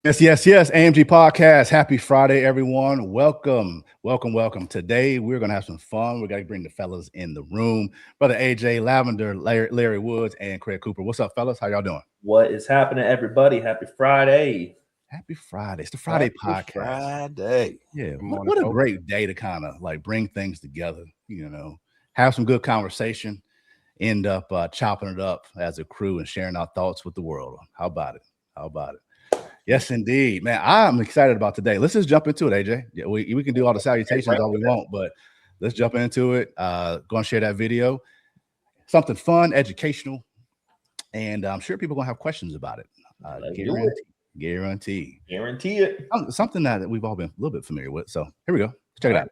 Yes. AMG Podcast. Happy Friday, everyone. Welcome. Today, we're going to have some fun. We're going to bring the fellas in the room. Brother AJ Lavender, Larry Woods, and Craig Cooper. What's up, fellas? How y'all doing? What is happening, everybody? Happy Friday. Happy Friday. It's the Friday Podcast. Friday. Yeah. What a great day to kind of like bring things together, have some good conversation, end up chopping it up as a crew and sharing our thoughts with the world. How about it? Yes, indeed, man. I'm excited about today. Let's just jump into it, AJ. Yeah, we can do all the salutations all we want, but let's jump into it. Going to share that video. Something fun, educational, and I'm sure people are going to have questions about it. Guarantee it. Something that we've all been a little bit familiar with. So here we go. Check it out.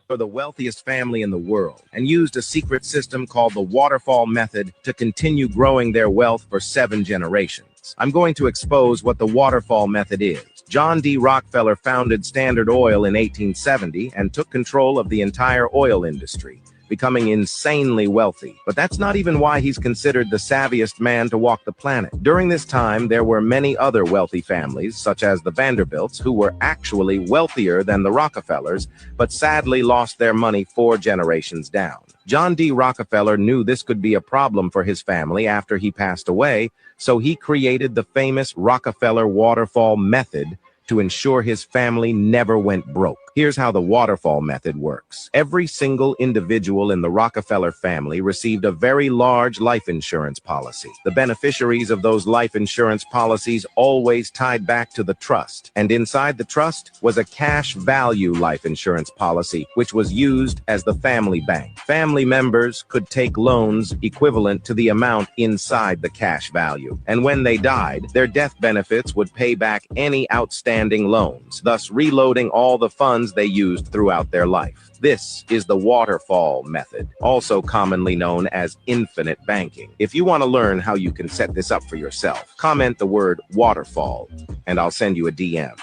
For the wealthiest family in the world and used a secret system called the Waterfall Method to continue growing their wealth for 7 generations. I'm going to expose what the Waterfall Method is. John D. Rockefeller founded Standard Oil in 1870 and took control of the entire oil industry, becoming insanely wealthy. But that's not even why he's considered the savviest man to walk the planet. During this time, there were many other wealthy families, such as the Vanderbilts, who were actually wealthier than the Rockefellers, but sadly lost their money 4 generations down. John D. Rockefeller knew this could be a problem for his family after he passed away, so he created the famous Rockefeller Waterfall Method to ensure his family never went broke. Here's how the Waterfall Method works. Every single individual in the Rockefeller family received a very large life insurance policy. The beneficiaries of those life insurance policies always tied back to the trust, and inside the trust was a cash value life insurance policy, which was used as the family bank. Family members could take loans equivalent to the amount inside the cash value, and when they died, their death benefits would pay back any outstanding loans, thus reloading all the funds they used throughout their life. This is the Waterfall Method, also commonly known as infinite banking. If you want to learn how you can set this up for yourself, comment the word waterfall, and I'll send you a DM.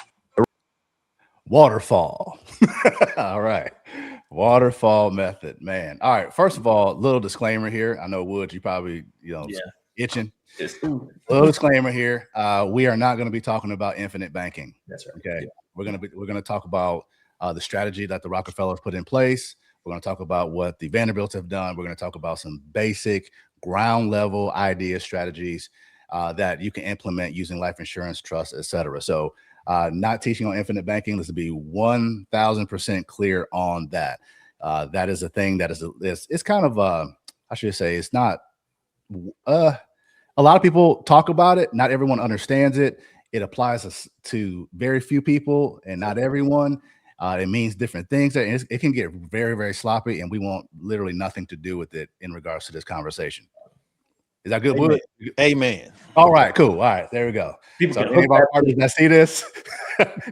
Waterfall. All right. Waterfall Method, man. All right. First of all, little disclaimer here. I know, Woods, you probably, itching. Little disclaimer here. We are not going to be talking about infinite banking. That's right. Okay. Yeah. We're going to talk about the strategy that the Rockefellers put in place. We're going to talk about what the Vanderbilts have done. We're going to talk about some basic ground level ideas, strategies that you can implement using life insurance, trust, etc. So not teaching on infinite banking. Let's be 1,000% clear on that. That is a thing that it's kind of, I should say, it's not, a lot of people talk about it. Not everyone understands it. It applies to very few people and not everyone. It means different things. It can get very, very sloppy, and we want literally nothing to do with it in regards to this conversation. Is that good? Amen. Amen. All right, cool. All right, there we go. So any of our partners that see this,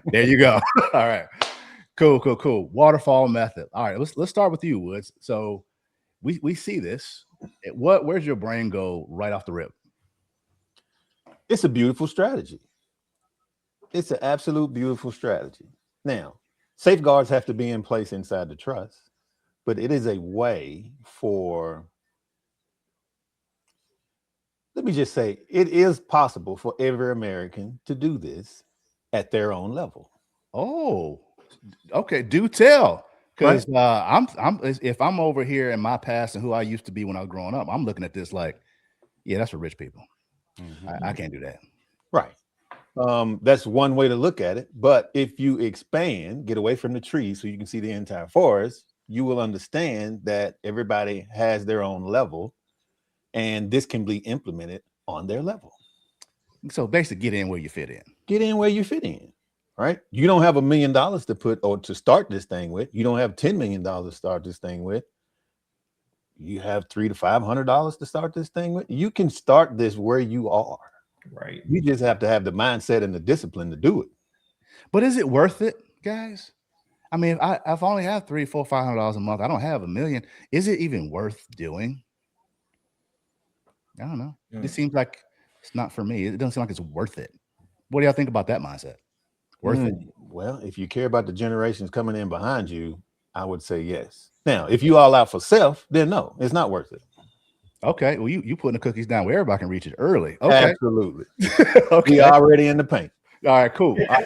there you go. All right, cool. Waterfall Method. All right, let's start with you, Woods. So we see this. Where's your brain go right off the rip? It's a beautiful strategy. It's an absolute beautiful strategy. Now, safeguards have to be in place inside the trust, but it is a way for, let me just say, it is possible for every American to do this at their own level. Oh, okay. Do tell. Because if I'm over here in my past and who I used to be when I was growing up, I'm looking at this like, yeah, that's for rich people. Mm-hmm. I can't do that. Right. That's one way to look at it. But if you expand, get away from the trees so you can see the entire forest, you will understand that everybody has their own level, and this can be implemented on their level. So basically, get in where you fit in. Get in where you fit in. Right? You don't have $1 million to put or to start this thing with. You don't have $10 million to start this thing with. You have $300 to $500 to start this thing with. You can start this where you are. Right. You just have to have the mindset and the discipline to do it. But is it worth it, guys? I mean, I've only have $300, $400, $500 a month. I don't have $1 million. Is it even worth doing? I don't know. It seems like it's not for me. It doesn't seem like it's worth it. What do y'all think about that mindset? Worth it? Well, if you care about the generations coming in behind you, I would say yes. Now, if you all out for self, then no, it's not worth it. Okay. Well, you putting the cookies down where everybody can reach it early. Okay. Absolutely. Okay. We already in the paint. All right. Cool. I'll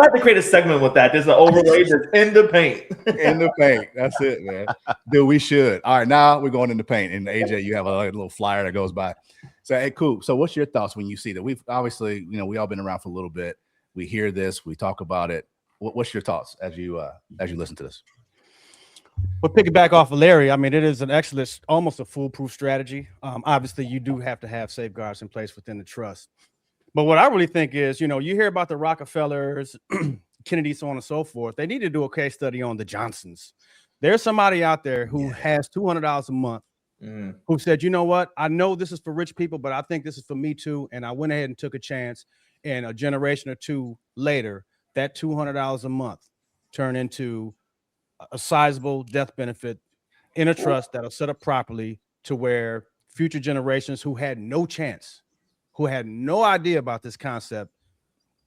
have to create a segment with that. There's an overlay that's in the paint. In the paint. That's it, man. Dude, we should. All right. Now we're going in the paint. And AJ, you have a little flyer that goes by. So, hey, cool. So what's your thoughts when you see that? We've obviously, we all been around for a little bit. We hear this. We talk about it. What's your thoughts as you listen to this? Well, piggyback off of Larry, I mean, it is an excellent, almost a foolproof strategy. Obviously, you do have to have safeguards in place within the trust. But what I really think is, you hear about the Rockefellers, Kennedy, so on and so forth. They need to do a case study on the Johnsons. There's somebody out there who has $200 a month who said, you know what? I know this is for rich people, but I think this is for me too. And I went ahead and took a chance. And a generation or two later, that $200 a month turned into a sizable death benefit in a trust that'll set up properly to where future generations who had no chance, who had no idea about this concept,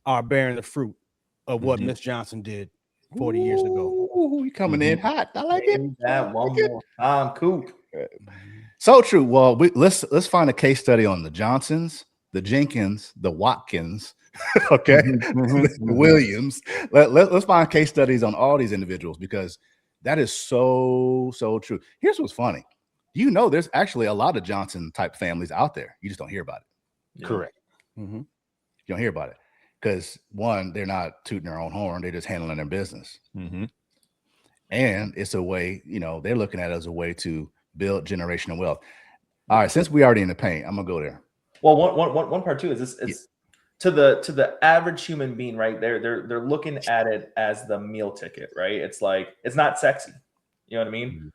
are bearing the fruit of what Miss Johnson did 40 years ago. Ooh, you coming in hot. I like it. That one more time, Coop. So true. Well, let's find a case study on the Johnsons, the Jenkins, the Watkins, okay, the Williams. Let's find case studies on all these individuals because that is so true. Here's what's funny. There's actually a lot of Johnson type families out there. You just don't hear about it. Yeah. Correct. You don't hear about it because one, they're not tooting their own horn. They're just handling their business. And it's a way, they're looking at it as a way to build generational wealth. All right. Since we already in the paint, I'm going to go there. Well, one part too is this. It's to the average human being, right? They're looking at it as the meal ticket, right? It's like, it's not sexy. You know what I mean?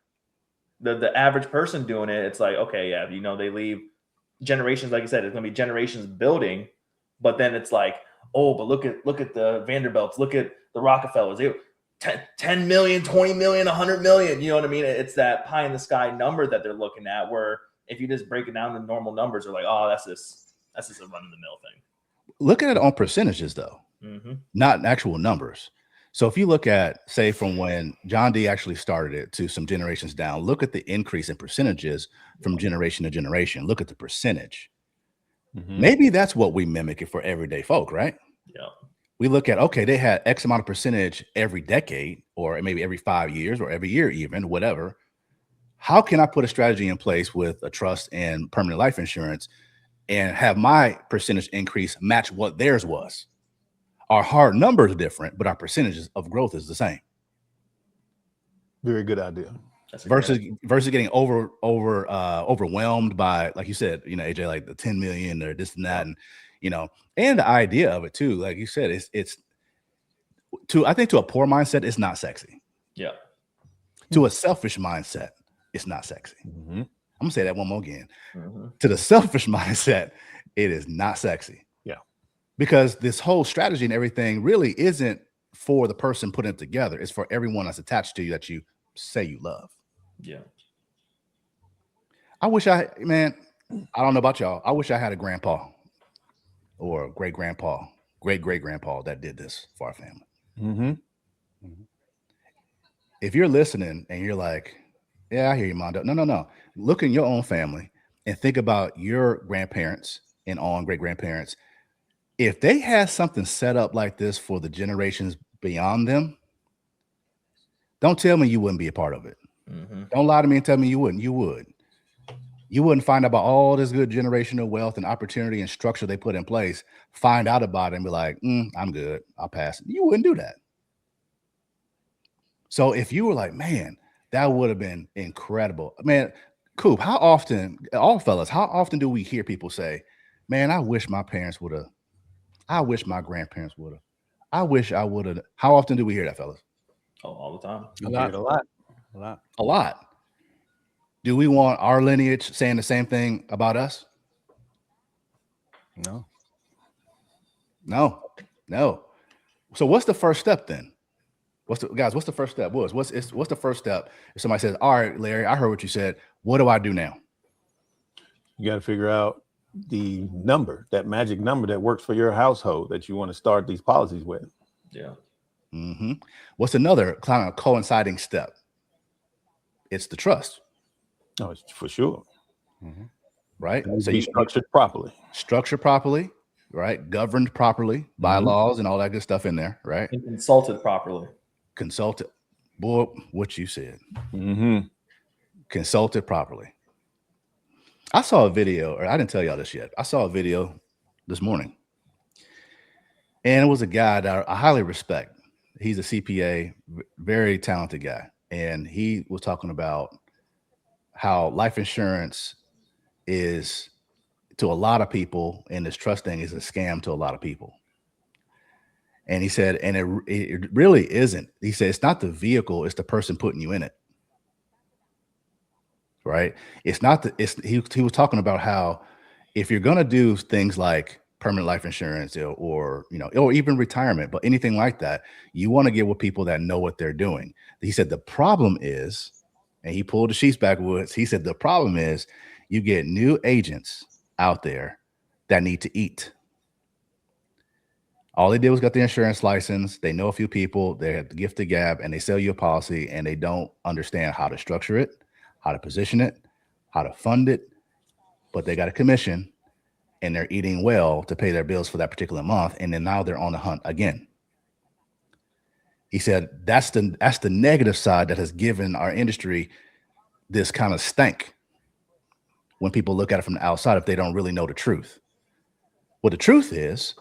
The average person doing it, it's like, okay, yeah, they leave generations, like you said, it's gonna be generations building, but then it's like, oh, but look at the Vanderbilts, look at the Rockefellers, 10 million, 20 million, 100 million, you know what I mean? It's that pie in the sky number that they're looking at, where if you just break it down to normal numbers, they're like, oh, that's just a run of the mill thing. Look at it on percentages though, not actual numbers. So if you look at, say, from when John D actually started it to some generations down, look at the increase in percentages from generation to generation. Look at the percentage. Maybe that's what we mimic it for everyday folk, right? Yeah. We look at, okay, they had X amount of percentage every decade, or maybe every 5 years, or every year, even whatever. How can I put a strategy in place with a trust and permanent life insurance and have my percentage increase match what theirs was? Our hard numbers are different, but our percentages of growth is the same. Very good idea. Versus getting overwhelmed by, like you said, AJ, like the 10 million or this and that, and and the idea of it too, like you said, it's I think to a poor mindset, it's not sexy. Yeah. To a selfish mindset, it's not sexy. I'm gonna say that one more again. To the selfish mindset, it is not sexy. Because this whole strategy and everything really isn't for the person putting it together. It's for everyone that's attached to you that you say you love. Yeah. I don't know about y'all. I wish I had a grandpa or great-grandpa, great-great-grandpa that did this for our family. If you're listening and you're like, yeah, I hear you, Mondo. No. Look in your own family and think about your grandparents and on great-grandparents. If they had something set up like this for the generations beyond them, don't tell me you wouldn't be a part of it. Don't lie to me and tell me you wouldn't. You would. You wouldn't find out about all this good generational wealth and opportunity and structure they put in place, find out about it and be like, I'm good. I'll pass. You wouldn't do that. So if you were like, man, that would have been incredible. Man, Coop, how often do we hear people say, man, I wish my parents would have, I wish my grandparents would have, I wish I would have. How often do we hear that, fellas? Oh, all the time. A lot. Do we want our lineage saying the same thing about us? No. So what's the first step then? What's the first step? What's the first step? If somebody says, all right, Larry, I heard what you said. What do I do now? You got to figure out the number, that magic number that works for your household that you want to start these policies with. Yeah. What's another kind of coinciding step? It's the trust. Oh, it's for sure. Right? So you structured properly, right? Governed properly, bylaws and all that good stuff in there, right? And consulted properly. Consulted. Boy, what you said. Mm-hmm. Consulted properly. I saw a video, or I didn't tell y'all this yet. I saw a video this morning. And it was a guy that I highly respect. He's a CPA, very talented guy. And he was talking about how life insurance is, to a lot of people, and this trust thing is a scam to a lot of people. And he said, and it really isn't. He said, it's not the vehicle, it's the person putting you in it. Right? It's not he was talking about how if you're going to do things like permanent life insurance or even retirement, but anything like that, you want to get with people that know what they're doing. He said, the problem is, and he pulled the sheets backwards. He said, the problem is you get new agents out there that need to eat. All they did was got the insurance license. They know a few people. They have the gift of gab, and they sell you a policy, and they don't understand how to structure it, how to position it, how to fund it. But they got a commission, and they're eating well to pay their bills for that particular month. And then now they're on the hunt again. He said that's the negative side that has given our industry this kind of stank when people look at it from the outside if they don't really know the truth. Well, the truth is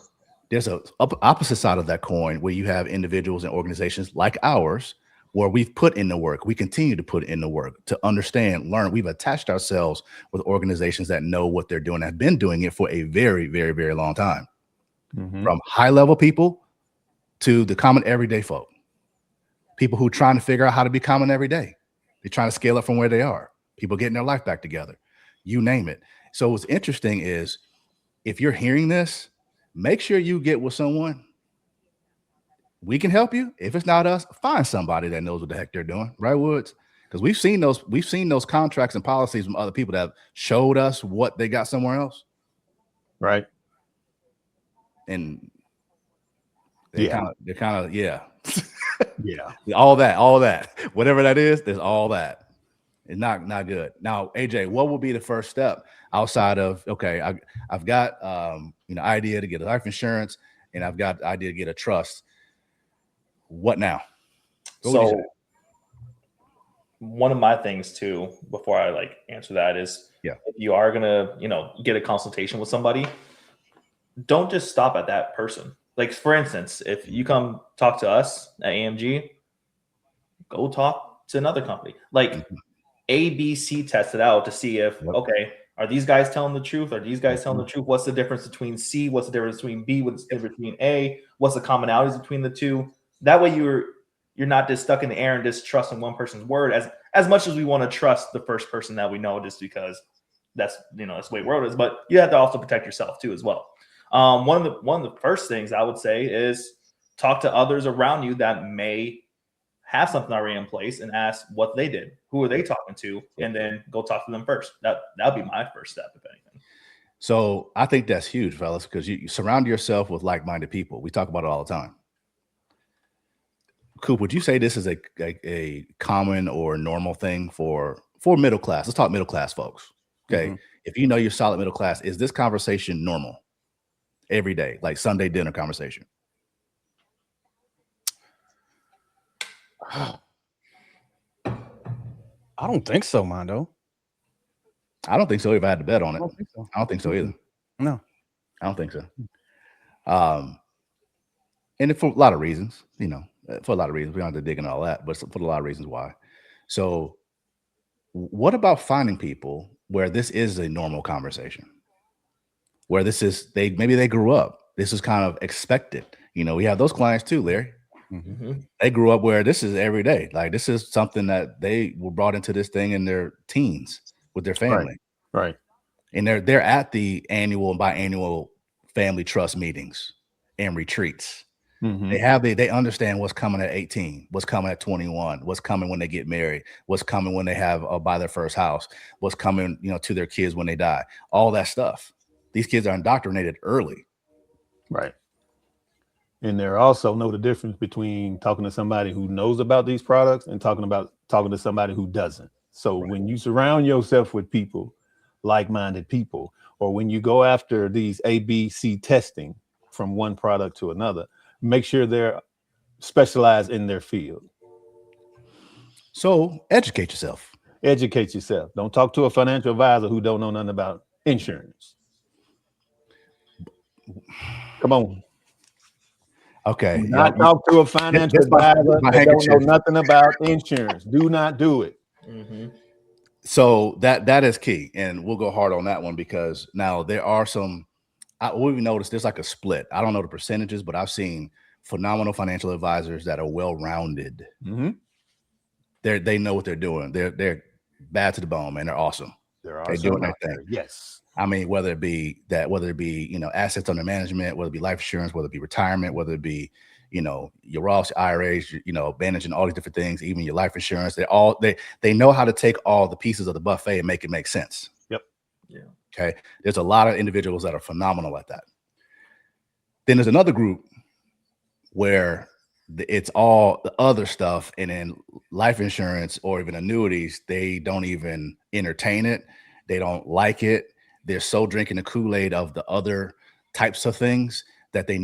there's a opposite side of that coin where you have individuals and organizations like ours where we've put in the work. We continue to put in the work to understand, learn. We've attached ourselves with organizations that know what they're doing, have been doing it for a very, very, very long time. From high level people to the common everyday folk. People who are trying to figure out how to be common every day. They're trying to scale up from where they are. People getting their life back together. You name it. So what's interesting is if you're hearing this, make sure you get with someone. We can help you. If it's not us, find somebody that knows what the heck they're doing, right, Woods? Because we've seen those contracts and policies from other people that have showed us what they got somewhere else. Right. And they're kind of yeah. All that, whatever that is, there's all that. It's not good. Now, AJ, what will be the first step outside of, okay, I've got idea to get a life insurance and I've got the idea to get a trust. What now? So one of my things too, before I answer that is, if you are gonna, get a consultation with somebody, don't just stop at that person. Like, for instance, if you come talk to us at AMG, go talk to another company. Like ABC test it out to see if, okay, are these guys telling the truth? Are these guys telling the truth? What's the difference between C? What's the difference between B? What's the difference between A? What's the commonalities between the two? That way you're not just stuck in the air and just trusting one person's word as much as we want to trust the first person that we know just because that's the way the world is. But you have to also protect yourself too as well. One of the first things I would say is talk to others around you that may have something already in place and ask what they did. Who are they talking to? And then go talk to them first. That would be my first step, if anything. So I think that's huge, fellas, because you surround yourself with like-minded people. We talk about it all the time. Coop, would you say this is a common or normal thing for middle class? Let's talk middle class folks. Okay. If you know you're solid middle class, is this conversation normal every day, like Sunday dinner conversation? I don't think so, Mondo. I don't think so. If I had to bet on it, I don't think so either. No, I don't think so. And for a lot of reasons, for a lot of reasons, we don't have to dig into all that, but for a lot of reasons why. So what about finding people where this is a normal conversation, where this is, maybe they grew up, this is kind of expected. We have those clients too, Larry. They grew up where this is every day. Like, this is something that they were brought into this thing in their teens with their family. Right. And they're at the annual and biannual family trust meetings and retreats. They understand what's coming at 18, what's coming at 21, what's coming when they get married, what's coming when they have buy their first house, what's coming, to their kids when they die, all that stuff. These kids are indoctrinated early. Right. And they also know the difference between talking to somebody who knows about these products and talking to somebody who doesn't. So when you surround yourself with people, like-minded people, or when you go after these ABC testing from one product to another, make sure they're specialized in their field. So educate yourself. Educate yourself. Don't talk to a financial advisor who don't know nothing about insurance. Come on. Okay. Do not talk to a financial advisor that don't know nothing about insurance. Do not do it. Mm-hmm. So that is key, and we'll go hard on that one because now there are some. We've noticed there's like a split. I don't know the percentages, but I've seen phenomenal financial advisors that are well-rounded. Mm-hmm. They know what they're doing. They're bad to the bone, man. They're awesome. There are They're some doing out their there. thing. Yes. I mean, whether it be assets under management, whether it be life insurance, whether it be retirement, whether it be your Roth IRAs, managing all these different things, even your life insurance. They know how to take all the pieces of the buffet and make it make sense. Yep. Yeah. Okay. There's a lot of individuals that are phenomenal at that. Then there's another group where it's all the other stuff, and then life insurance or even annuities, they don't even entertain it. They don't like it. They're so drinking the Kool-Aid of the other types of things that they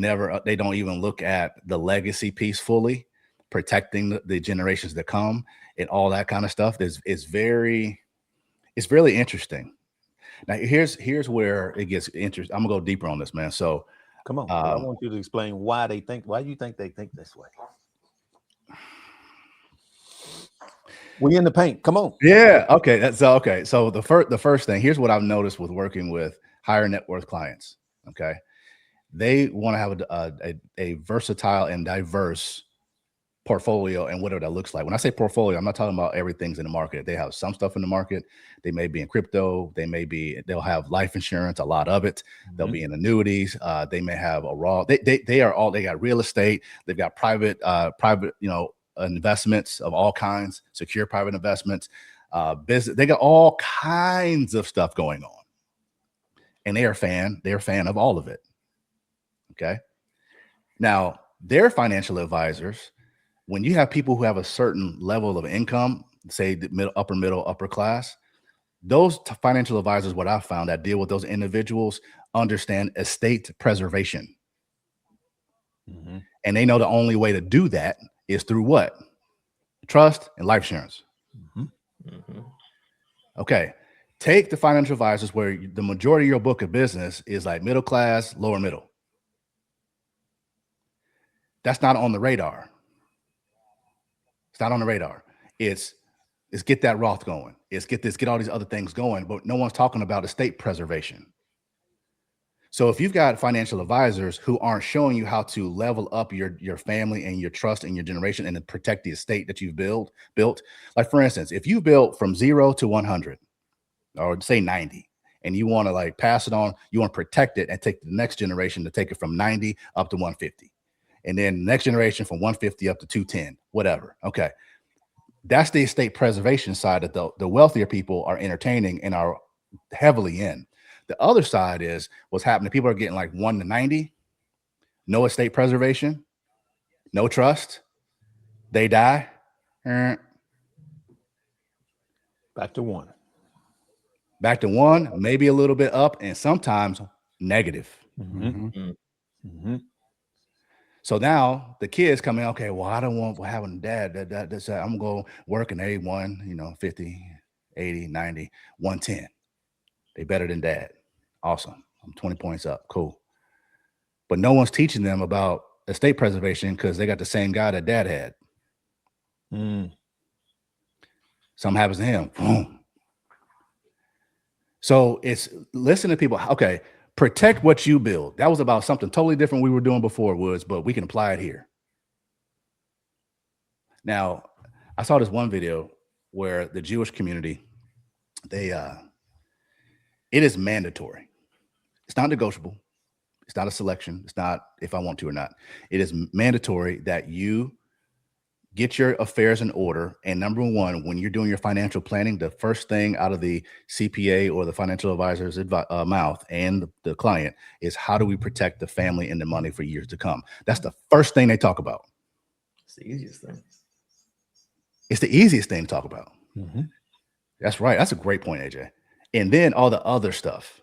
don't even look at the legacy piece fully, protecting the generations that come and all that kind of stuff. It's really interesting. Now here's where it gets interesting. I'm gonna go deeper on this, man. So come on. I want you to explain why you think they think this way. We in the paint. Come on. Yeah. Okay. So the first thing, here's what I've noticed with working with higher net worth clients. Okay. They want to have a versatile and diverse portfolio and whatever that looks like. When I say portfolio, I'm not talking about everything's in the market. They have some stuff in the market. They may be in crypto. They'll have life insurance, a lot of it. They'll be in annuities. They may have a raw. They got real estate. They've got private, investments of all kinds, secure private investments, business. They got all kinds of stuff going on, and they're a fan of all of it. Okay. Now, their financial advisors, when you have people who have a certain level of income, say the upper class, those financial advisors, what I've found that deal with those individuals, understand estate preservation. Mm-hmm. And they know the only way to do that is through what? Trust and life insurance. Mm-hmm. Mm-hmm. Okay. Take the financial advisors where the majority of your book of business is like middle class, lower middle. That's not on the radar. It's not on the radar. It's get that Roth going. It's get all these other things going, but no one's talking about estate preservation. So if you've got financial advisors who aren't showing you how to level up your family and your trust and your generation and to protect the estate that you've built, like for instance, if you built from 0 to 100 or say 90, and you want to like pass it on, you want to protect it and take the next generation to take it from 90 up to 150. And then next generation from 150 up to 210, whatever. Okay. That's the estate preservation side that the wealthier people are entertaining and are heavily in. The other side is what's happening. People are getting like 1 to 90, no estate preservation, no trust. They die. Back to 1. Back to 1, maybe a little bit up, and sometimes negative. Mm-hmm. Mm-hmm. Mm-hmm. So now the kids come in, okay, well, I don't want having a dad that's I'm going to work in 81, 50, 80, 90, 110. They better than dad. Awesome. I'm 20 points up. Cool. But no one's teaching them about estate preservation because they got the same guy that dad had. Something happens to him. Boom. So it's listen to people. Okay. Protect what you build. That was about something totally different we were doing before, Woods, but we can apply it here. Now, I saw this one video where the Jewish community, it is mandatory. It's not negotiable. It's not a selection. It's not if I want to or not. It is mandatory that you get your affairs in order. And number one, when you're doing your financial planning, the first thing out of the CPA or the financial advisor's mouth and the client is how do we protect the family and the money for years to come? That's the first thing they talk about. It's the easiest thing. It's the easiest thing to talk about. Mm-hmm. That's right. That's a great point, AJ. And then all the other stuff.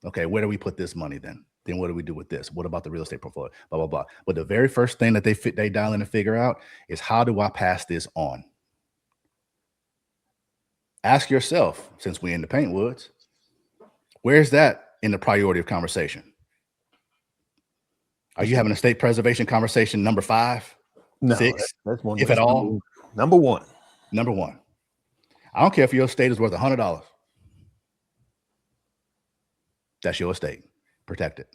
Okay, where do we put this money then? Then what do we do with this? What about the real estate portfolio? Blah, blah, blah. But the very first thing that they dial in and figure out is, how do I pass this on? Ask yourself, since we're in the paint woods, where's that in the priority of conversation? Are you having a estate preservation conversation number 5, No, 6, that's one. if at all? Number one. Number 1. I don't care if your estate is worth $100. That's your estate. Protect it.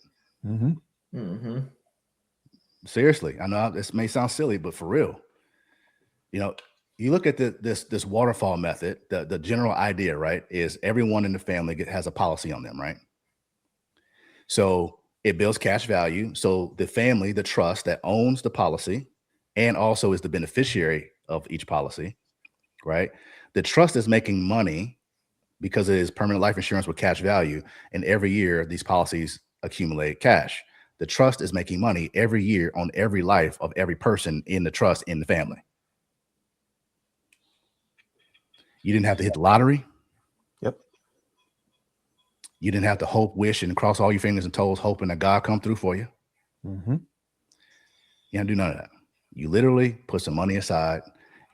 Seriously, I know this may sound silly, but for real, you look at this waterfall method. The general idea, right, is everyone in the family has a policy on them, right? So it builds cash value. So the family, the trust that owns the policy, and also is the beneficiary of each policy, right? The trust is making money because it is permanent life insurance with cash value. And every year these policies accumulate cash. The trust is making money every year on every life of every person in the trust in the family. You didn't have to hit the lottery. Yep. You didn't have to hope, wish, and cross all your fingers and toes, hoping that God come through for you. You don't do none of that. You literally put some money aside.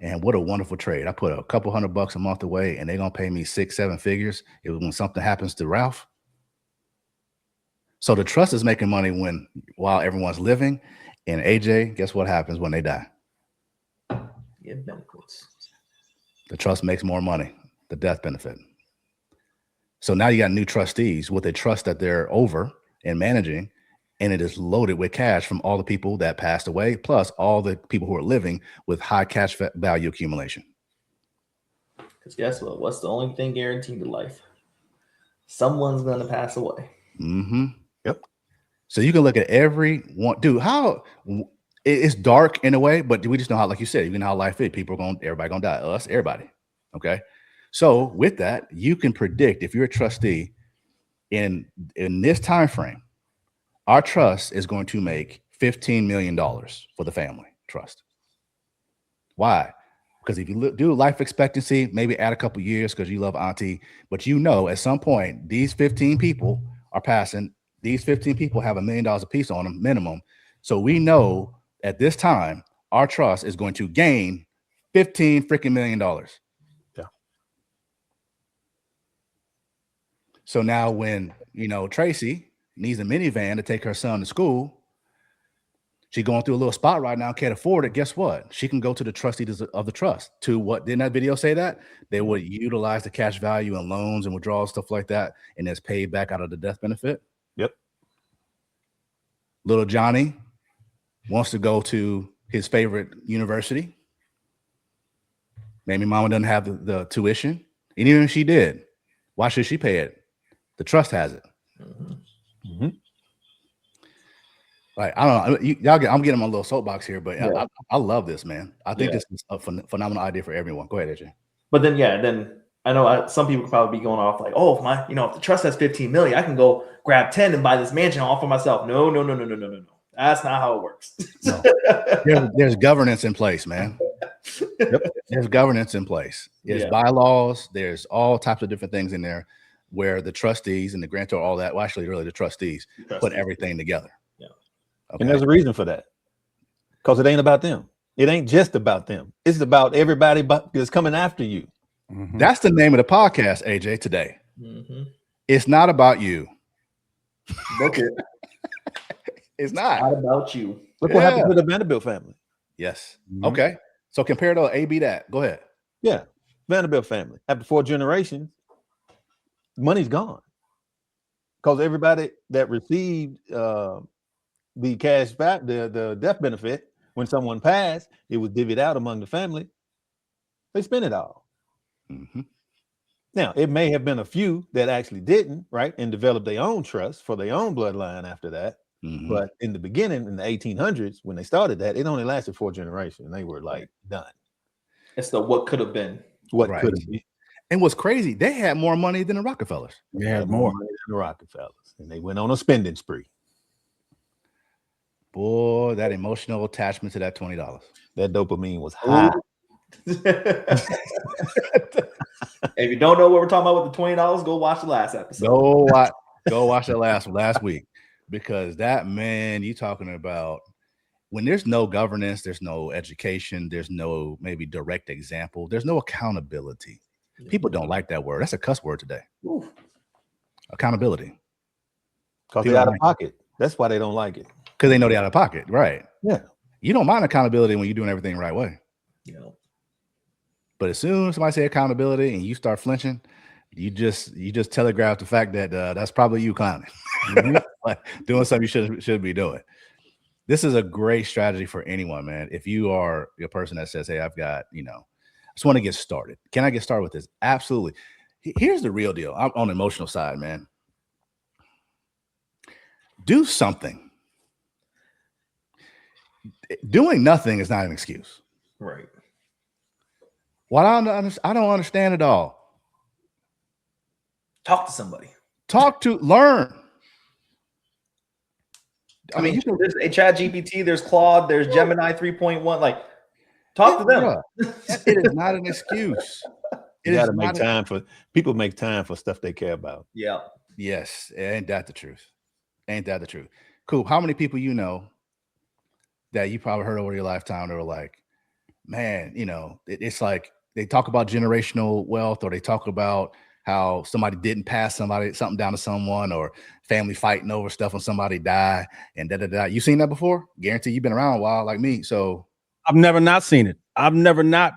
And what a wonderful trade. I put a couple $100 a month away, and they're going to pay me 6-7 figures when something happens to Ralph. So the trust is making money while everyone's living. And AJ, guess what happens when they die? Get benefits. The trust makes more money, the death benefit. So now you got new trustees with a trust that they're over and managing, and it is loaded with cash from all the people that passed away, plus all the people who are living with high cash value accumulation. Because guess what? What's the only thing guaranteed in life? Someone's going to pass away. Yep. So you can look at every one. Dude, how it's dark in a way, but we just know how, like you said, you know how life is. Everybody going to die. Us, everybody. Okay. So with that, you can predict, if you're a trustee in this time frame, our trust is going to make $15 million for the family trust. Why? Because if you do life expectancy, maybe add a couple years because you love auntie, but at some point, these 15 people are passing. These 15 people have $1 million a piece on them minimum. So we know at this time, our trust is going to gain $15 freaking million. Yeah. So now when, Tracy needs a minivan to take her son to school, she's going through a little spot right now, can't afford it. Guess what? She can go to the trustees of the trust. To what? Didn't that video say that? They would utilize the cash value and loans and withdrawals, stuff like that, and it's paid back out of the death benefit. Yep. Little Johnny wants to go to his favorite university. Maybe mama doesn't have the tuition. And even if she did, why should she pay it? The trust has it. Like, I don't know. I'm getting my little soapbox here, but yeah. I love this, man. I think this is a phenomenal idea for everyone. Go ahead, AJ. But then I know some people could probably be going off like, oh, if the trust has 15 million, I can go grab 10 and buy this mansion all for myself. No. That's not how it works. No. There's governance in place, man. Yep. There's governance in place. There's bylaws. There's all types of different things in there where the trustees and the grantor, all that. Well, actually, really, the trustees put everything together. Yeah. Okay. And there's a reason for that. Because it ain't about them. It ain't just about them. It's about everybody that's coming after you. That's the name of the podcast, AJ, today. It's not about you. Book it. It's not about you. Look what happened to the Vanderbilt family. Yes. Okay. So compare to AB that. Go ahead. Yeah. Vanderbilt family. After 4 generations, money's gone. Because everybody that received the cash back, the death benefit, when someone passed, it was divvied out among the family. They spent it all. Now, it may have been a few that actually didn't, right, and developed their own trust for their own bloodline after that. But in the beginning, in the 1800s, when they started that, it only lasted 4 generations, and they were like done. It's the what could have been. What could have been. And what's crazy, they had more money than the Rockefellers. They had more money than the Rockefellers, and they went on a spending spree. Boy, that emotional attachment to that $20. That dopamine was high. If you don't know what we're talking about with the $20, go watch the last episode. Go watch that last week, because that, man, you talking about when there's no governance, there's no education, there's no maybe direct example, there's no accountability. People don't like that word. That's a cuss word today. Ooh. Accountability. Because they're out of pocket. That's why they don't like it. Because they know they're out of pocket, right? Yeah. You don't mind accountability when you're doing everything the right way. Yeah. But as soon as somebody say accountability and you start flinching, you just telegraph the fact that that's probably you clowning, like doing something you should be doing. This is a great strategy for anyone, man. If you are a person that says, hey, I've got, I just want to get started. Can I get started with this? Absolutely. Here's the real deal. I'm on the emotional side, man. Do something. Doing nothing is not an excuse. Right. Well, I don't understand it all. Talk to somebody. Learn. I mean, there's a Chat GPT, there's Claude, there's Gemini 3.1. Like, talk to them. It is not an excuse. You got to make time for people. Make time for stuff they care about. Yeah. Yes. Ain't that the truth? Ain't that the truth? Cool. How many people you know that you probably heard over your lifetime that were like, man, it's like they talk about generational wealth, or they talk about how somebody didn't pass something down to someone, or family fighting over stuff when somebody died, and da-da-da. You seen that before? Guarantee you've been around a while like me. So I've never not seen it. I've never not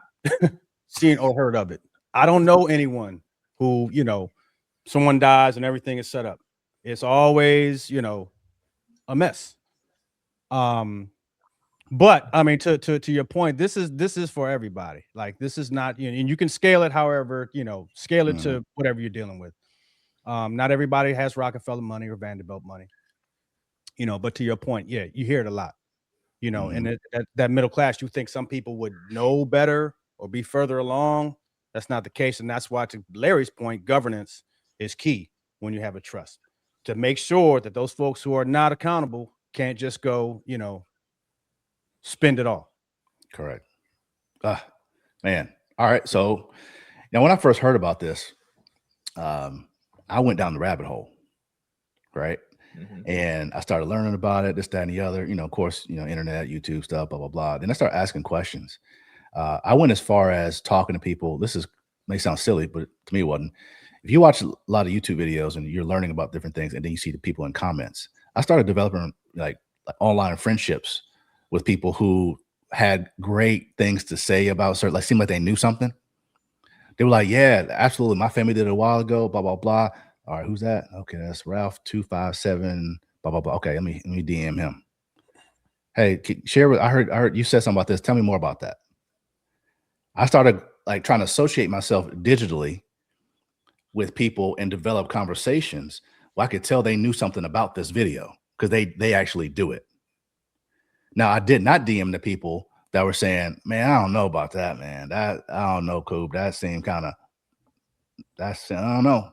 seen or heard of it. I don't know anyone who, someone dies and everything is set up. It's always, a mess. But I mean, to your point, this is for everybody. Like, this is not, and you can scale it however, scale it to whatever you're dealing with. Not everybody has Rockefeller money or Vanderbilt money, but to your point, yeah, you hear it a lot, and that middle class, you think some people would know better or be further along. That's not the case. And that's why, to Larry's point, governance is key when you have a trust, to make sure that those folks who are not accountable can't just go, spend it all. Correct. Man. All right. So now, when I first heard about this, I went down the rabbit hole, right? Mm-hmm. And I started learning about it, this, that, and the other, of course, internet, YouTube stuff, blah, blah, blah. Then I started asking questions. I went as far as talking to people. This may sound silly, but to me it wasn't. If you watch a lot of YouTube videos and you're learning about different things, and then you see the people in comments, I started developing like online friendships with people who had great things to say about certain, like, seemed like they knew something. They were like, yeah, absolutely. My family did it a while ago, blah, blah, blah. All right, who's that? Okay, that's Ralph 257, blah, blah, blah. Okay, let me DM him. Hey, share with, I heard you said something about this. Tell me more about that. I started like trying to associate myself digitally with people and develop conversations where I could tell they knew something about this video, because they actually do it. Now, I did not DM the people that were saying, man, I don't know about that, man. That, I don't know, Coop. That seemed kind of, I don't know.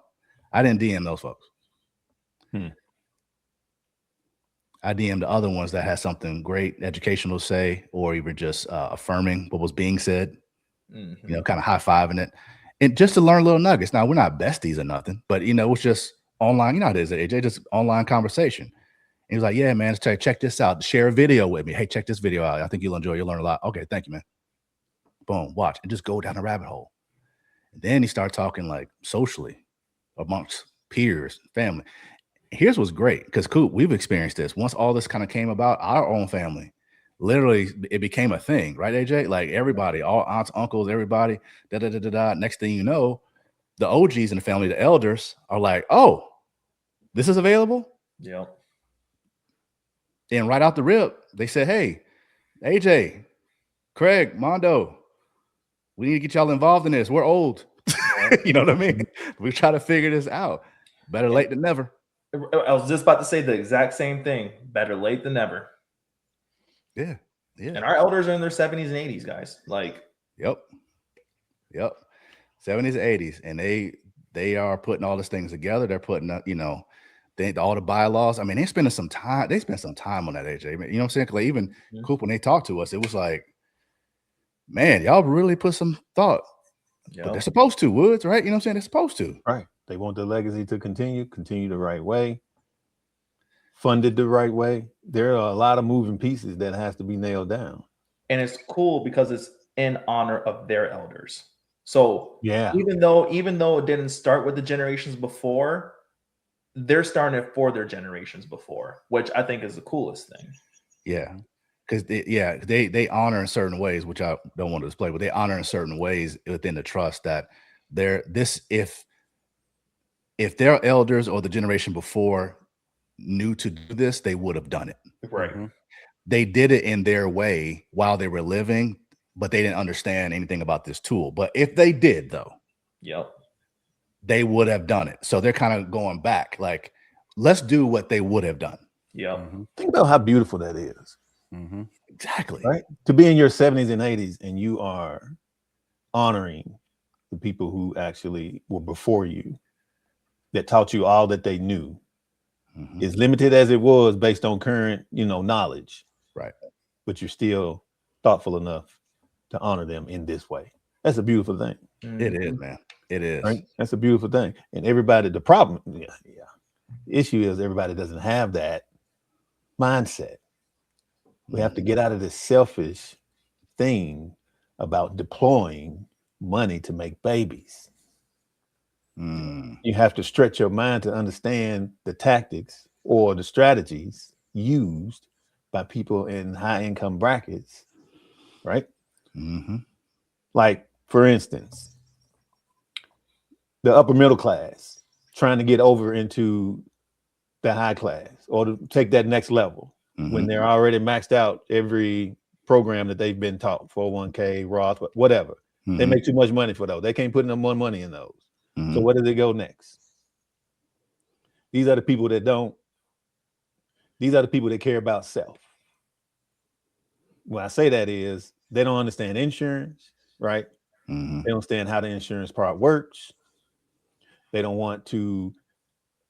I didn't DM those folks. I DM'd the other ones that had something great educational to say, or even just affirming what was being said, kind of high-fiving it. And just to learn little nuggets. Now, we're not besties or nothing, but, it's just online. You know how it is, AJ, just online conversation. And he was like, yeah, man, check this out. Share a video with me. Hey, check this video out. I think you'll enjoy it. You'll learn a lot. Okay, thank you, man. Boom, watch. And just go down the rabbit hole. And then he started talking like socially amongst peers, family. Here's what's great, because Coop, we've experienced this. Once all this kind of came about, our own family, literally, it became a thing, right, AJ? Like, everybody, all aunts, uncles, everybody, da-da-da-da-da. Next thing you know, the OGs in the family, the elders, are like, oh, this is available? Yeah. And right out the rip, they said, hey, AJ, Craig, Mondo, we need to get y'all involved in this. We're old. You know what I mean? We try to figure this out. Better late than never. I was just about to say the exact same thing. Better late than never. Yeah. Yeah. And our elders are in their 70s and 80s, guys. Like, Yep. 70s and 80s. And they are putting all these things together. They're putting up, all the bylaws. I mean, they spent some time on that, AJ. You know what I'm saying? Like, even Coop, when they talked to us, it was like, man, y'all really put some thought But they're supposed to, Woods, right? You know what I'm saying? They're supposed to. Right. They want the legacy to continue the right way, funded the right way. There are a lot of moving pieces that has to be nailed down. And it's cool because it's in honor of their elders. So yeah, even though it didn't start with the generations before, they're starting it for their generations before, which I think is the coolest thing. Yeah. Because they honor in certain ways, which I don't want to display, but they honor in certain ways within the trust that if their elders or the generation before knew to do this, they would have done it. Right. Mm-hmm. They did it in their way while they were living, but they didn't understand anything about this tool. But if they did, though, they would have done it. So they're kind of going back, like, let's do what they would have done. Yeah. Mm-hmm. Think about how beautiful that is. Mm-hmm. Exactly. Right. To be in your 70s and 80s and you are honoring the people who actually were before you, that taught you all that they knew, as limited as it was based on current, knowledge. Right. But you're still thoughtful enough to honor them in this way. That's a beautiful thing. It is, man. It is. Right? That's a beautiful thing. And everybody, the problem, the issue is everybody doesn't have that mindset. We have to get out of this selfish thing about deploying money to make babies. You have to stretch your mind to understand the tactics or the strategies used by people in high income brackets, right? Like, for instance, the upper middle class trying to get over into the high class or to take that next level when they're already maxed out every program that they've been taught, 401k, Roth, whatever. They make too much money for those. They can't put no more money in those. So where do they go next? These are the people that care about self. When I say that is they don't understand insurance, right? They don't understand how the insurance part works. They don't want to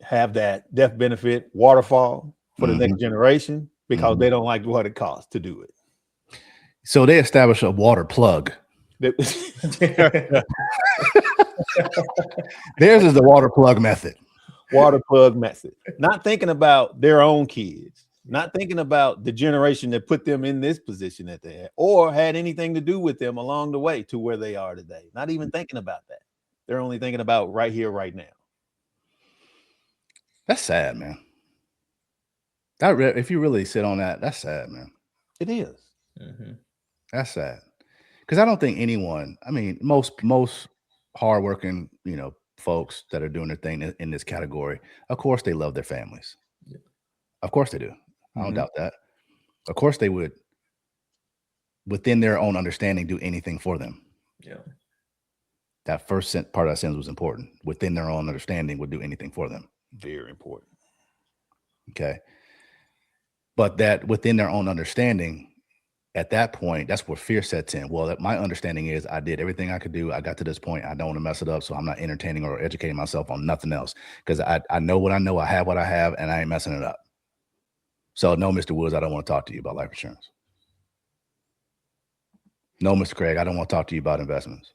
have that death benefit waterfall for the next generation because they don't like what it costs to do it. So they establish a water plug. Theirs is the water plug method. Water plug method. Not thinking about their own kids, not thinking about the generation that put them in this position that they had or had anything to do with them along the way to where they are today. Not even thinking about that. They're only thinking about right here, right now. That's sad, man. If you really sit on that, that's sad, man. It is. That's sad. Because I don't think anyone, I mean, most hardworking, folks that are doing their thing in this category, of course they love their families. Of course they do. I don't doubt that. Of course they would, within their own understanding, do anything for them. That first part of that sentence was important. Within their own understanding, would do anything for them. Very important. Okay. But that within their own understanding, at that point, that's where fear sets in. Well, my understanding is I did everything I could do. I got to this point. I don't want to mess it up. So I'm not entertaining or educating myself on nothing else because I know what I know. I have what I have and I ain't messing it up. So no, Mr. Woods, I don't want to talk to you about life insurance. No, Mr. Craig, I don't want to talk to you about investments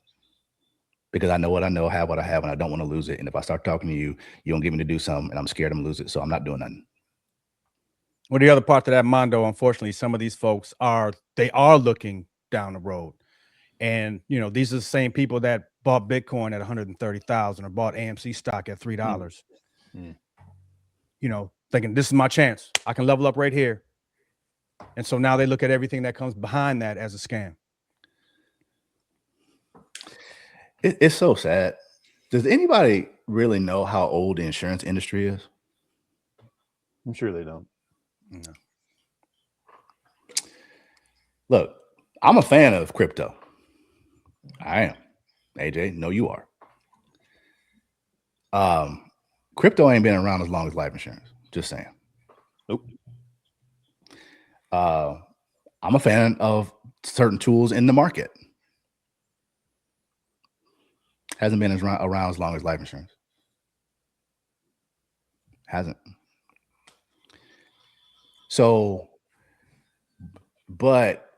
because I know what I know, have what I have, and I don't want to lose it. And if I start talking to you, you don't get me to do something and I'm scared I'm gonna lose it. So I'm not doing nothing. Well, the other part to that, Mondo, unfortunately, some of these folks are looking down the road. And, these are the same people that bought Bitcoin at 130,000 or bought AMC stock at $3. Thinking this is my chance. I can level up right here. And so now they look at everything that comes behind that as a scam. It's so sad. Does anybody really know how old the insurance industry is? I'm sure they don't. No. Look, I'm a fan of crypto. I am. AJ, no, you are. Crypto ain't been around as long as life insurance. Just saying. Nope. I'm a fan of certain tools in the market. Hasn't been around as long as life insurance. Hasn't. So, but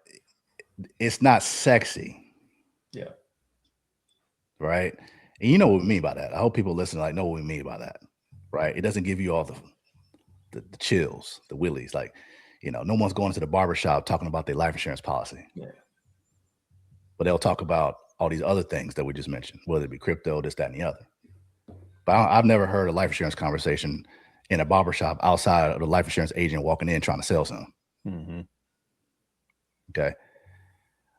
it's not sexy. right? And you know what we mean by that. I hope people listen like know what we mean by that, right? It doesn't give you all the chills, the willies. Like, no one's going to the barbershop talking about their life insurance policy. Yeah. But they'll talk about all these other things that we just mentioned, whether it be crypto, this, that, and the other. But I've never heard a life insurance conversation in a barbershop outside of the life insurance agent walking in trying to sell something. Mm-hmm. Okay.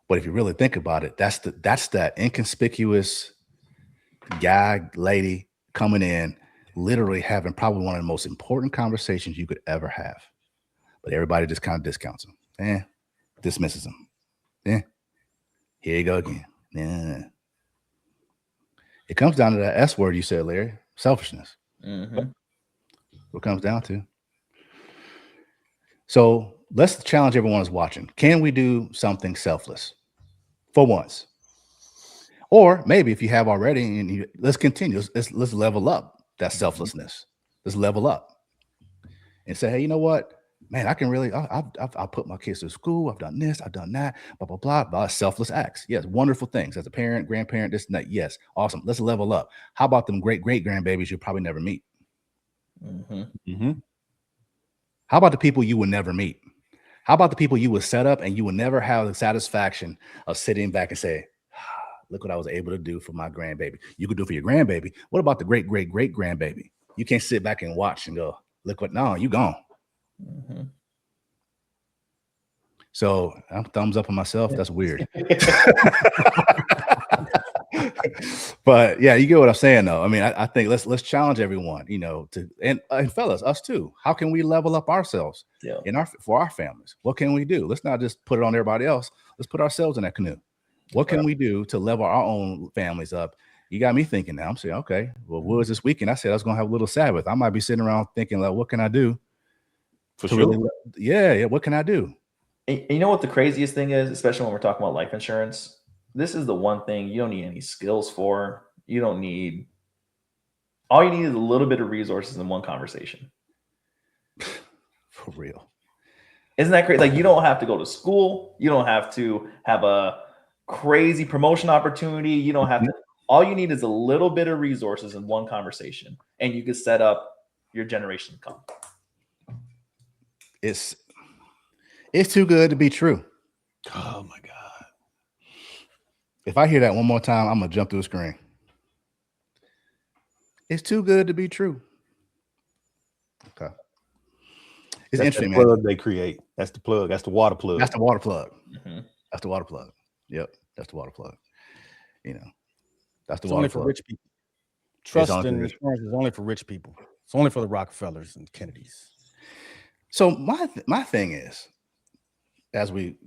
But if you really think about it, that's that inconspicuous guy, lady coming in, literally having probably one of the most important conversations you could ever have. But everybody just kind of discounts them. Dismisses them. Here you go again. It comes down to that S word you said, Larry, selfishness. Mm-hmm. What it comes down to. So let's challenge everyone who's watching. Can we do something selfless for once? Or maybe if you have already, and let's continue. Let's level up that selflessness. Let's level up and say, hey, you know what? Man, I can really, I'll put my kids to school. I've done this, I've done that, blah, blah, blah, blah. Selfless acts. Yes, wonderful things. As a parent, grandparent, this and that. Yes, awesome. Let's level up. How about them great grandbabies you'll probably never meet? Mm-hmm. Mm-hmm. How about the people you will never meet? How about the people you would set up and you will never have the satisfaction of sitting back and say, look what I was able to do for my grandbaby. You could do for your grandbaby. What about the great grandbaby? You can't sit back and watch and go, look what, no, you gone. Mm-hmm. So I'm thumbs up on myself. That's weird. But yeah, you get what I'm saying though. I mean, I think let's challenge everyone, and fellas, us too. How can we level up ourselves for our families? What can we do? Let's not just put it on everybody else. Let's put ourselves in that canoe. What can we do to level our own families up? You got me thinking now. I'm saying, okay, well, what was this weekend? I said I was gonna have a little Sabbath. I might be sitting around thinking, like, what can I do? For sure. Really, what can I do? And you know what the craziest thing is, especially when we're talking about life insurance? This is the one thing you don't need any skills for. You don't need, all you need is a little bit of resources in one conversation. For real. Isn't that crazy? Like, you don't have to go to school. You don't have to have a crazy promotion opportunity. You don't have to, all you need is a little bit of resources in one conversation, and you can set up your generation to come. It's too good to be true. Oh my God. If I hear that one more time, I'm gonna jump through the screen. It's too good to be true. Okay. It's interesting, man. Plug they create. That's the plug. That's the water plug. That's the water plug. Mm-hmm. That's the water plug. Yep. That's the water plug. That's the it's water only plug. For rich people. Trust and insurance is only for rich people. It's only for the Rockefellers and Kennedys. So my thing is, as we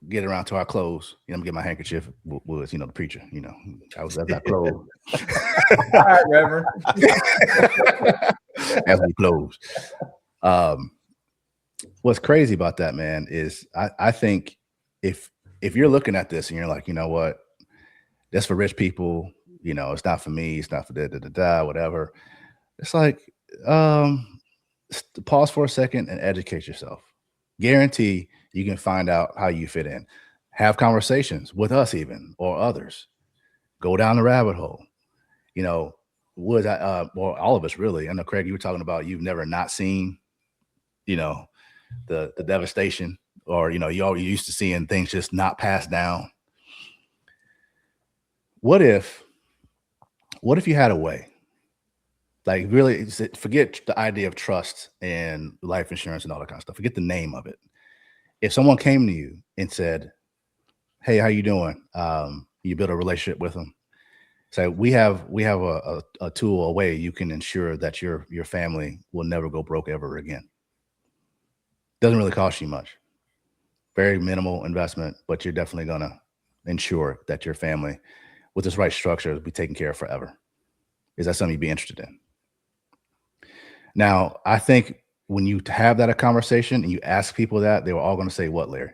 get around to our close, I'm gonna get my handkerchief. Was the preacher? I was at that close. All right, Reverend. As we close, what's crazy about that, man, is I think if you're looking at this and you're like, you know what, that's for rich people. It's not for me. It's not for whatever. It's like, pause for a second and educate yourself. Guarantee you can find out how you fit in. Have conversations with us even or others. Go down the rabbit hole. Or all of us really. I know, Craig, you were talking about you've never not seen, the devastation, or you're used to seeing things just not passed down. What if you had a way? Like, really, forget the idea of trust and life insurance and all that kind of stuff. Forget the name of it. If someone came to you and said, hey, how you doing? You build a relationship with them. So we have a tool, a way you can ensure that your family will never go broke ever again. Doesn't really cost you much. Very minimal investment, but you're definitely going to ensure that your family, with this right structure, will be taken care of forever. Is that something you'd be interested in? Now, I think when you have that a conversation and you ask people that, they were all going to say, what, Larry?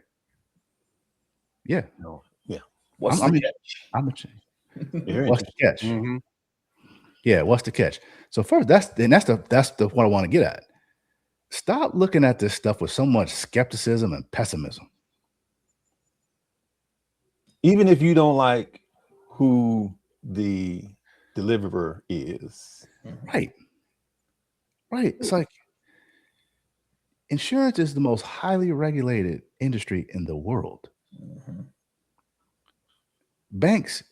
Yeah. No. Yeah. What's the catch? What's the catch? Mm-hmm. Yeah, what's the catch? So first, that's the what I want to get at. Stop looking at this stuff with so much skepticism and pessimism. Even if you don't like who the deliverer is. Right. It's like insurance is the most highly regulated industry in the world. Banks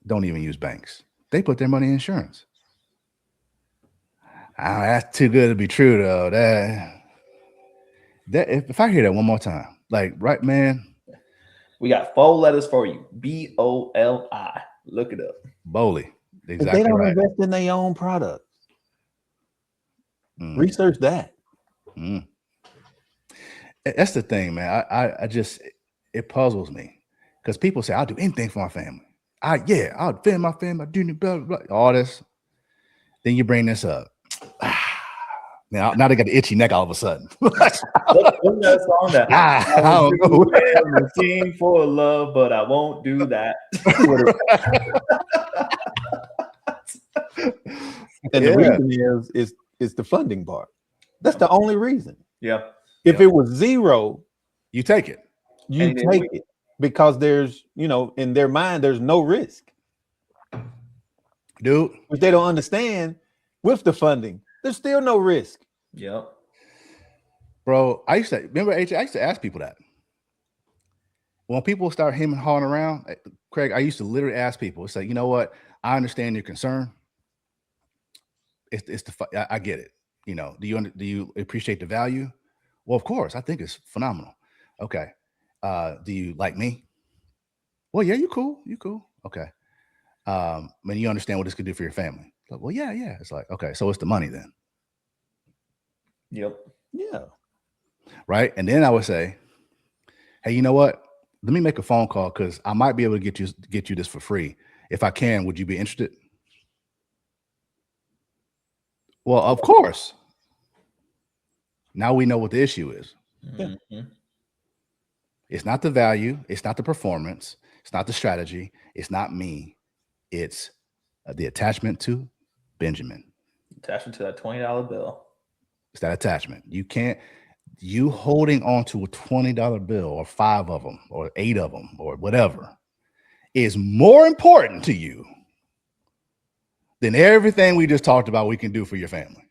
don't even use banks. They put their money in insurance. That's too good to be true, though. That if I hear that one more time, like, right, man. We got 4 letters for you. BOLI. Look it up. Bowley. Exactly. If they don't right. invest in their own products, research that. That's the thing, man. I just, it puzzles me because people say, I'll do anything for my family. I'll defend my family. I do blah, blah, blah, all this. Then you bring this up. Now they got the itchy neck all of a sudden. What's that song that I don't know. I'm looking for love, but I won't do that. And the reason is the funding part. That's the only reason. Yeah. If it was zero, you take it. You take it because there's, in their mind, there's no risk. Dude. If they don't understand, with the funding, there's still no risk. Yep. Bro, I used to ask people that. When people start hemming and hawing around, Craig, I used to literally ask people, it's like, you know what? I understand your concern. I get it. Do you appreciate the value? Well, of course, I think it's phenomenal. Okay. Do you like me? Well, yeah, you cool. Okay. Man, you understand what this could do for your family? Like, well, yeah. It's like, okay, so it's the money then. Yep. Yeah. Right. And then I would say, hey, you know what? Let me make a phone call because I might be able to get you this for free. If I can, would you be interested? Well, of course. Now we know what the issue is. Mm-hmm. It's not the value. It's not the performance. It's not the strategy. It's not me. It's the attachment to Benjamin. Attachment to that $20 bill. It's that attachment. You holding on to a $20 bill or 5 of them or 8 of them or whatever is more important to you than everything we just talked about we can do for your family.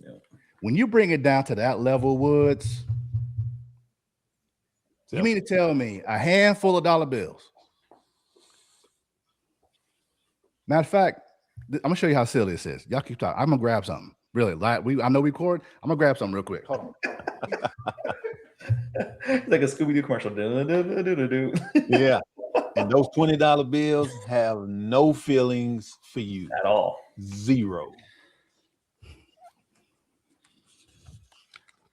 Yep. When you bring it down to that level, Woods, you mean to tell me a handful of dollar bills? Matter of fact, I'm gonna show you how silly this is. Y'all keep talking. I'm gonna grab something. Really, I know we record. I'm gonna grab something real quick. Hold on. It's like a Scooby-Doo commercial. Yeah. And those $20 bills have no feelings for you At all. Zero.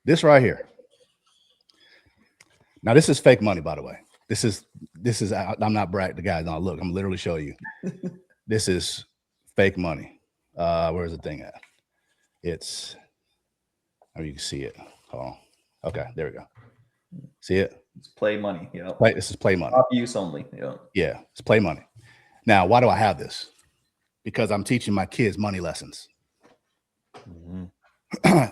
This right here. Now, this is fake money, by the way. This is. I'm not bragging. The guys, no, look. I'm literally showing you. This is fake money. Where's the thing at? It's. Oh, you can see it. Hold on. Okay, there we go. See it? It's play money. Yeah. This is play money. Off use only. Yeah. Yeah, it's play money. Now, why do I have this? Because I'm teaching my kids money lessons. Mm-hmm.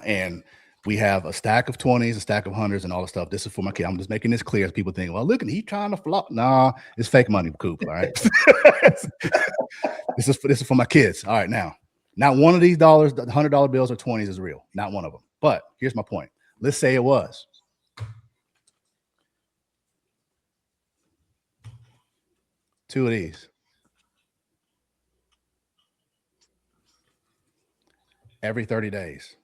And we have a stack of 20s, a stack of 100s, and all the stuff. This is for my kid. I'm just making this clear as people think, well, look, he's trying to flop. Nah, it's fake money, Coop. All right. This is for my kids. All right. Now, not one of these dollars, the $100 bills or 20s is real. Not one of them. But here's my point. Let's say it was. Two of these. Every 30 days.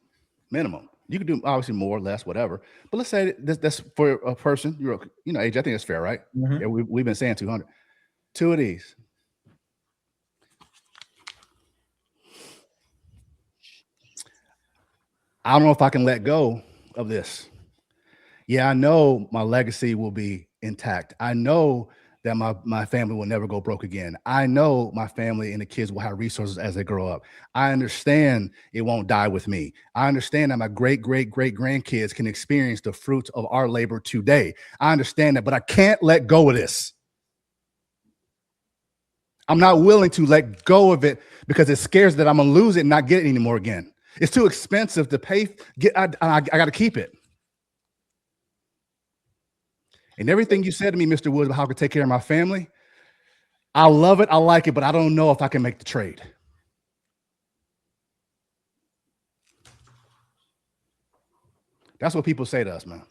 Minimum. You can do obviously more, less, whatever. But let's say that's for a person. AJ, I think that's fair, right? Mm-hmm. Yeah, we've been saying 200. Two of these. I don't know if I can let go of this. Yeah, I know my legacy will be intact. I know that my family will never go broke again. I know my family and the kids will have resources as they grow up. I understand it won't die with me. I understand that my great-great-great-grandkids can experience the fruits of our labor today. I understand that, but I can't let go of this. I'm not willing to let go of it because it scares that I'm going to lose it and not get it anymore again. It's too expensive to pay. I got to keep it. And everything you said to me, Mr. Woods, about how I could take care of my family, I love it. I like it, but I don't know if I can make the trade. That's what people say to us, man.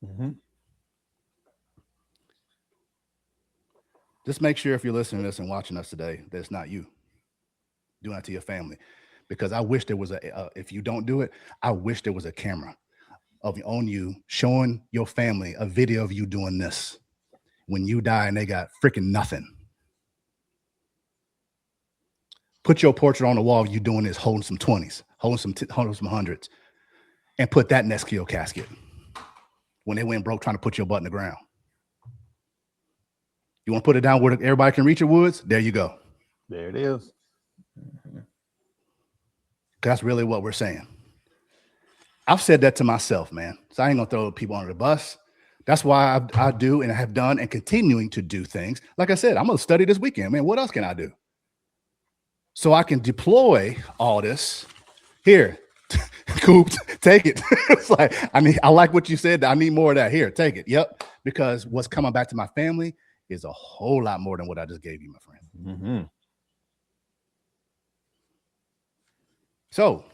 Mm-hmm. Just make sure if you're listening to this and watching us today, that it's not you doing that to your family. Because I wish there was if you don't do it, I wish there was a camera on you showing your family a video of you doing this when you die and they got freaking nothing. Put your portrait on the wall of you doing this, holding some 20s, holding some hundreds, and put that next to your casket when they went broke trying to put your butt in the ground. You want to put it down where everybody can reach it, Woods? There you go. There it is. That's really what we're saying. I've said that to myself, man. So I ain't gonna throw people under the bus. That's why I do and have done and continuing to do things. Like I said, I'm gonna study this weekend, man. What else can I do? So I can deploy all this here. Coop, take it. It's like, I like what you said. I need more of that. Here, take it. Yep. Because what's coming back to my family is a whole lot more than what I just gave you, my friend. Mm-hmm. So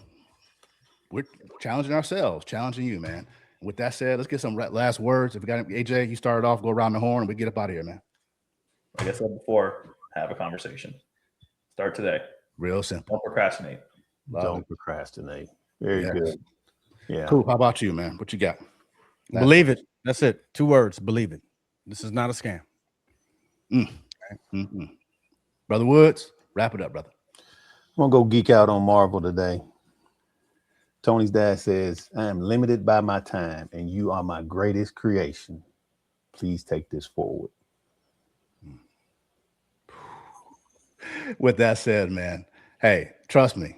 we're challenging ourselves, challenging you, man. With that said, let's get some last words. If we got AJ, you started off, go around the horn, and we get up out of here, man. Like I said before, have a conversation. Start today. Real simple. Don't procrastinate. Don't procrastinate. Very good. Yeah. Cool. How about you, man? What you got? Believe it. That's it. 2 words. Believe it. This is not a scam. Mm-hmm. Brother Woods, wrap it up, brother. I'm gonna go geek out on Marvel today. Tony's dad says, I am limited by my time, and you are my greatest creation. Please take this forward. With that said, man, hey, trust me,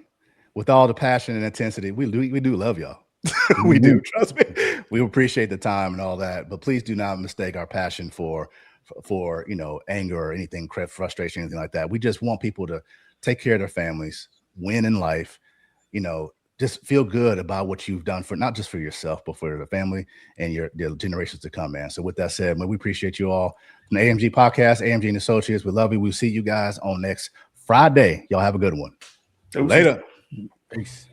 with all the passion and intensity, we do love y'all. We do, trust me. We appreciate the time and all that, but please do not mistake our passion for anger or anything, frustration, anything like that. We just want people to take care of their families, win in life, just feel good about what you've done for not just for yourself, but for the family and your generations to come, man. So with that said, man, we appreciate you all. From the AMG Podcast, AMG and Associates, we love you. We'll see you guys on next Friday. Y'all have a good one. Oops. Later. Peace.